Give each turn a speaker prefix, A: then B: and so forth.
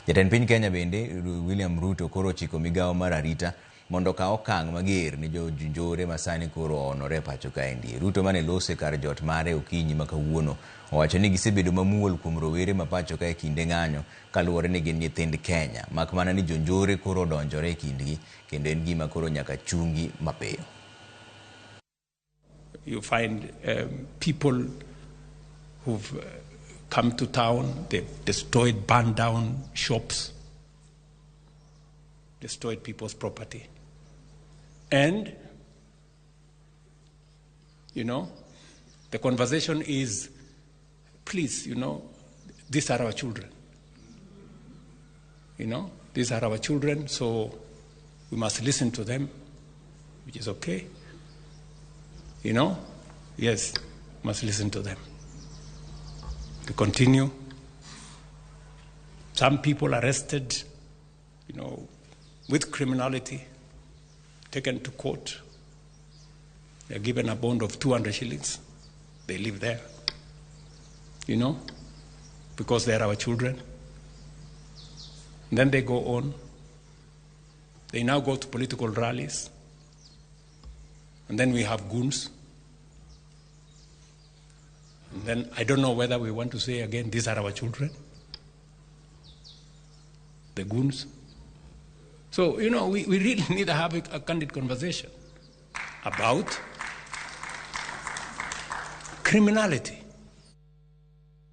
A: Jatend piny Kenya bende William Ruto koro chiko migawo mar arita mondo ka okang' mager ni jo njore masani koro onore pachoka endi. Ruto mane lose kar jot mare okinyi makawuono owacho ni gisebedo mamuol kuom rowere ma pachoka e kinde ng'anyo kaluwore ni gin nyithind Kenya, mak mana ni jo njore koro odonjore e kindgi kendo en gima koro nyaka chungi mapiyo.
B: You find people who've come to town, they've destroyed, burned down shops, destroyed people's property. And, you know, the conversation is, please, you know, these are our children. You know, these are our children, so we must listen to them, which is okay. You know, yes, must listen to them. We continue. Some people arrested, you know, with criminality, taken to court. They're given a bond of 200 shillings. They live there, you know, because they're our children. And then they go on. They now go to political rallies. And then we have goons. And then I don't know whether we want to say again, these are our children. The goons. So, you know, we really need to have a candid conversation about criminality.